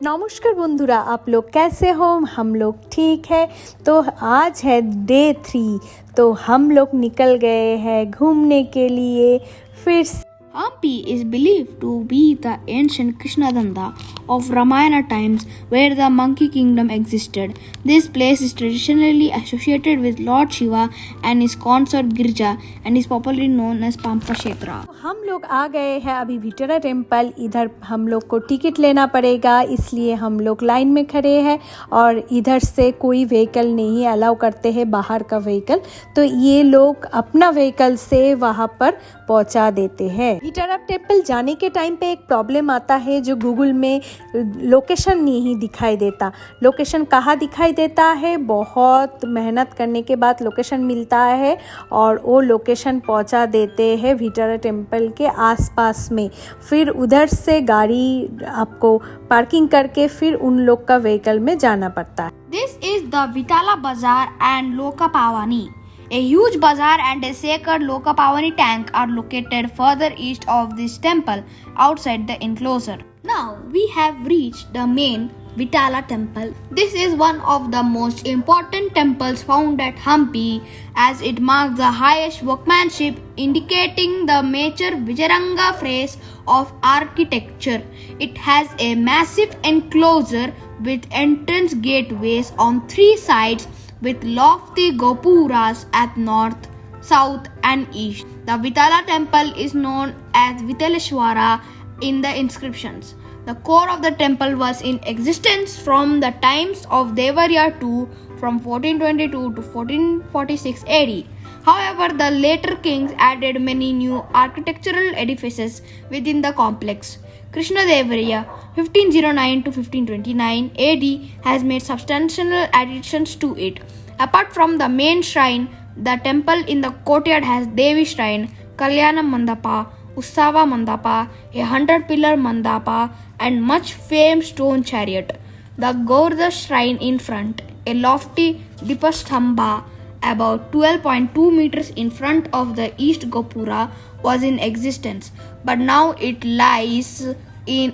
नमस्कार बंधुरा, आप लोग कैसे हो? हम लोग ठीक है। तो आज है डे 3, तो हम लोग निकल गए हैं घूमने के लिए फिर से। Hampi is believed to be the ancient Krishnadanda of Ramayana times where the monkey kingdom existed. This place is traditionally associated with Lord Shiva and his consort Girja and is popularly known as Pampa Kshetra. हम लोग आ गए हैं अभी विटला temple. इधर हम लोग को ticket लेना पड़ेगा, इसलिए हम लोग लाइन में खड़े हैं और इधर से कोई व्हीकल नहीं अलाउ करते हैं, बाहर का व्हीकल। तो ये लोग अपना व्हीकल से वहाँ पर पहुँचा देते हैं। विटला टेम्पल जाने के टाइम पे एक प्रॉब्लम आता है, जो गूगल में लोकेशन नहीं दिखाई देता। लोकेशन कहाँ दिखाई देता है? बहुत मेहनत करने के बाद लोकेशन मिलता है और वो लोकेशन पहुँचा देते हैं विटला टेम्पल के आसपास में। फिर उधर से गाड़ी आपको पार्किंग करके फिर उन लोग का व्हीकल में जाना पड़ता है। This is the Vittala Bazaar and Lokapavani. A huge bazaar and a sacred Lokapavani tank are located further east of this temple outside the enclosure. Now we have reached the main Vittala temple. This is one of the most important temples found at Hampi as it marks the highest workmanship, indicating the mature Vijaynagar phase of architecture. It has a massive enclosure with entrance gateways on three sides with lofty gopuras at north, south and east. The Vittala temple is known as Vittaleshwara in the inscriptions. The core of the temple was in existence from the times of Devarya II from 1422 to 1446 AD. However, the later kings added many new architectural edifices within the complex. Krishnadevaraya 1509 to 1529 AD has made substantial additions to it. Apart from the main shrine, the temple in the courtyard has Devi Shrine, Kalyana Mandapa, Ussava Mandapa, a 100-pillar Mandapa, and much famed stone chariot. The Gaurda Shrine in front, a lofty Dipastambha about 12.2 meters in front of the East Gopura, was in existence, but now it lies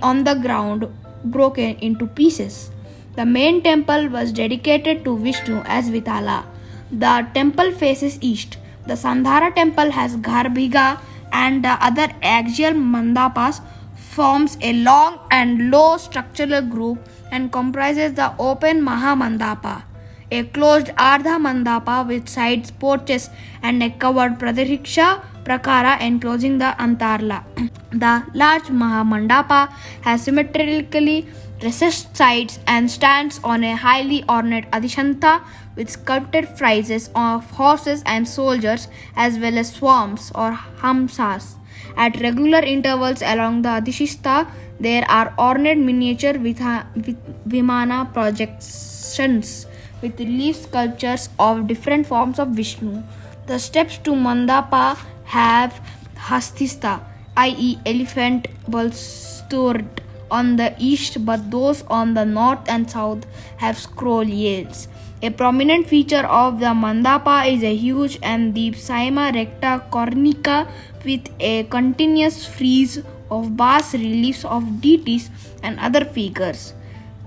on the ground, broken into pieces. The main temple was dedicated to Vishnu as Vittala. The temple faces east. The Sandhara temple has Garbhiga and the other axial mandapas, forms a long and low structural group and comprises the open Mahamandapa, a closed Ardha Mandapa with side porches and a covered Pradiriksha Prakara enclosing the Antarla. The large Mahamandapa has symmetrically recessed sides and stands on a highly ornate Adishanta with sculpted friezes of horses and soldiers as well as swarms or hamsas. At regular intervals along the Adishista, there are ornate miniature Vimana projections with relief sculptures of different forms of Vishnu. The steps to Mandapa have Hastista, i.e. elephant bolstered on the east, but those on the north and south have scrolls. A prominent feature of the Mandapa is a huge and deep Saima recta cornica with a continuous frieze of bas reliefs of deities and other figures.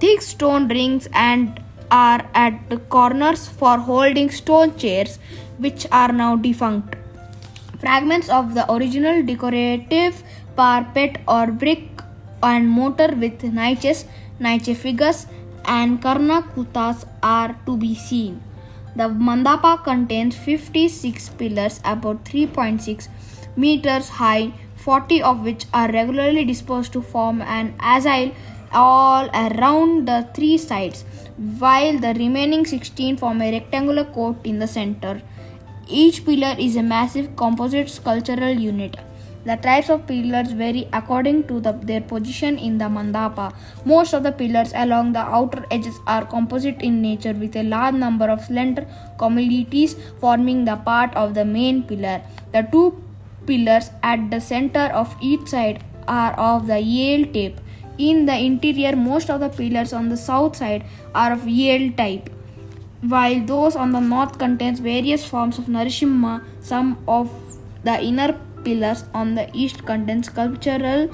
Thick stone rings and are at the corners for holding stone chairs, which are now defunct. Fragments of the original decorative parapet or brick and mortar with niches, niche figures and karna kutas are to be seen. The mandapa contains 56 pillars about 3.6 meters high, 40 of which are regularly disposed to form an asile all around the three sides, while the remaining 16 form a rectangular court in the center. Each pillar is a massive composite sculptural unit. The types of pillars vary according to their position in the mandapa. Most of the pillars along the outer edges are composite in nature with a large number of slender communities forming the part of the main pillar. The two pillars at the center of each side are of the Yale type. In the interior, most of the pillars on the south side are of Yale type, while those on the north contains various forms of Narsimha. Some of the inner pillars on the east contain sculptural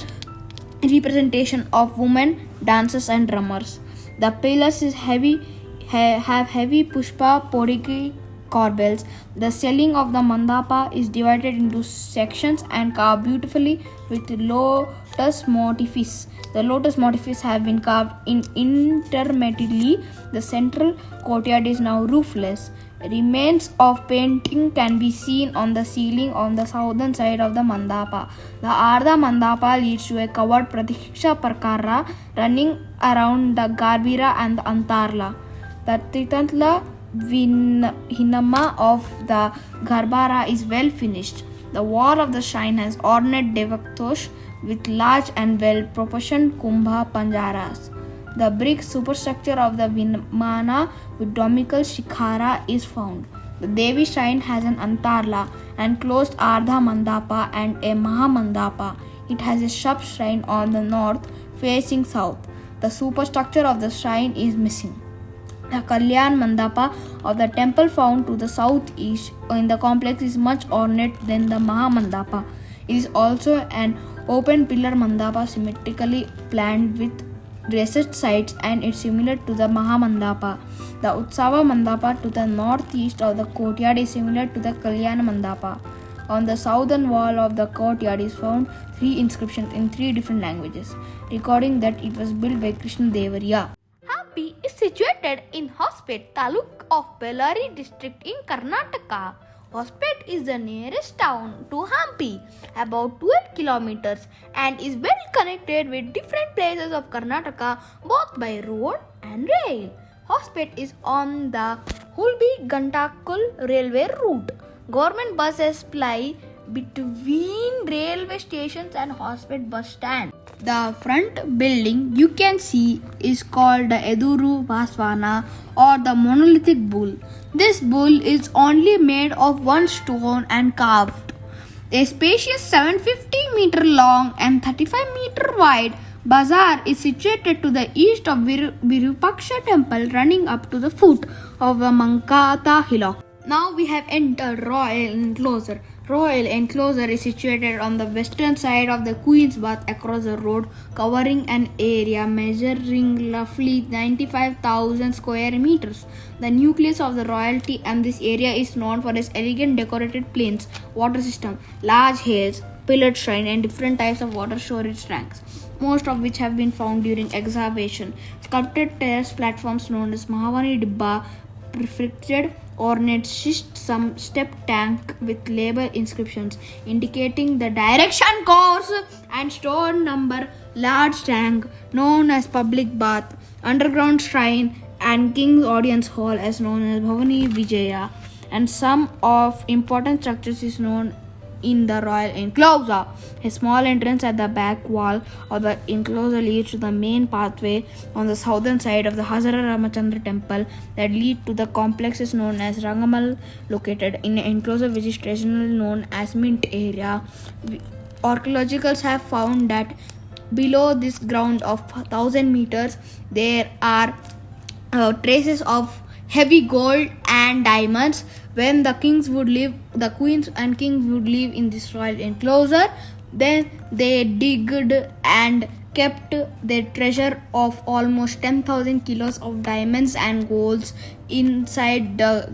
representation of women, dancers, and drummers. The pillars is have heavy pushpa podiki corbels. The ceiling of the mandapa is divided into sections and carved beautifully with lotus motifs. The lotus motifs have been carved in intermittently. The central courtyard is now roofless. Remains of painting can be seen on the ceiling on the southern side of the mandapa. The Ardha mandapa leads to a covered pratiksha prakara running around the Garbira and the Antarla. The Tritantla Hinama of the Garbara is well finished. The wall of the shrine has ornate devaktosh with large and well proportioned kumbha panjaras. The brick superstructure of the Vimana with domical shikhara is found. The Devi shrine has an Antarla, enclosed Ardha Mandapa and a Mahamandapa. It has a sub shrine on the north facing south. The superstructure of the shrine is missing. The Kalyan Mandapa of the temple found to the southeast in the complex is much ornate than the Mahamandapa. It is also an open pillar mandapa symmetrically planned with recessed sides and it's similar to the Mahamandapa. The Utsava Mandapa to the northeast of the courtyard is similar to the Kalyana Mandapa. On the southern wall of the courtyard is found 3 inscriptions in 3 different languages, recording that it was built by Krishna Devariya. Hampi is situated in Hospet Taluk of Bellary district in Karnataka. Hospet is the nearest town to Hampi, about 12 kilometers, and is well connected with different places of Karnataka both by road and rail. Hospet is on the Hulbi-Gantakul railway route. Government buses ply between railway stations and Hospet bus stand. The front building you can see is called the Eduru Vasvana or the monolithic bull. This bull is only made of one stone and carved. A spacious 750 meter long and 35 meter wide bazaar is situated to the east of Virupaksha temple running up to the foot of the Mankata hillock. Now we have entered Royal Enclosure. Royal Enclosure is situated on the western side of the Queen's Bath across the road, covering an area measuring roughly 95,000 square meters. The nucleus of the royalty and this area is known for its elegant decorated plains, water system, large hills, pillared shrine and different types of water storage tanks, most of which have been found during excavation. Sculpted terrace platforms known as Mahavani Dibba, prefigured ornate schist some step tank with label inscriptions indicating the direction, course and stone number, large tank known as public bath, underground shrine and king's audience hall as known as Bhavani Vijaya, and some of important structures is known in the royal enclosure. A small entrance at the back wall of the enclosure leads to the main pathway on the southern side of the Hazara Ramachandra temple that lead to the complex is known as Rangamal, located in an enclosure which is traditionally known as Mint area. Archaeologists have found that below this ground of 1000 meters there are traces of heavy gold and diamonds. When the queens and kings would live in this royal enclosure, then they digged and kept their treasure of almost 10,000 kilos of diamonds and golds inside the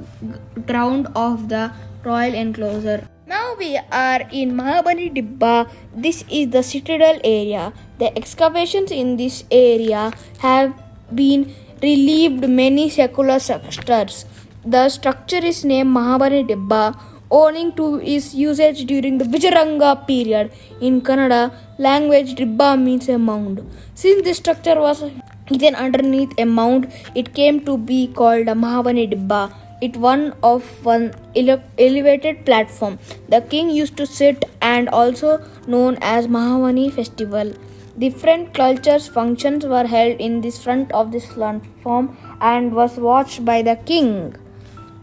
ground of the royal enclosure. Now we are in Mahabani Dibba. This is the citadel area. The excavations in this area have been relieved many secular structures. The structure is named Mahabani Dibba owing to its usage during the Vijaynagar period. In Kannada language, Dibba means a mound. Since this structure was hidden underneath a mound, it came to be called a Mahabani Dibba. It one elevated platform. The king used to sit and also known as Mahavani festival. Different cultures functions were held in this front of this platform and was watched by the king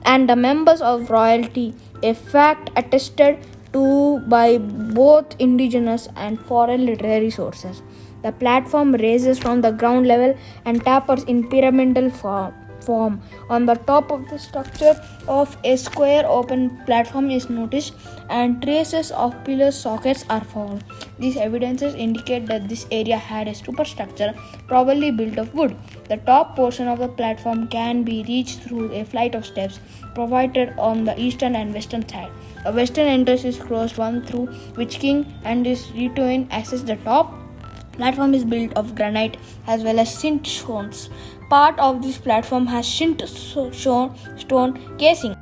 and the members of royalty, a fact attested to by both indigenous and foreign literary sources. The platform raises from the ground level and tapers in pyramidal platform. On the top of the structure of a square open platform is noticed and traces of pillar sockets are found. These evidences indicate that this area had a superstructure probably built of wood. The top portion of the platform can be reached through a flight of steps provided on the eastern and western side. The western entrance is closed one through which king and his retained access the top platform is built of granite as well as sint stones. Part of this platform has sint stone casing.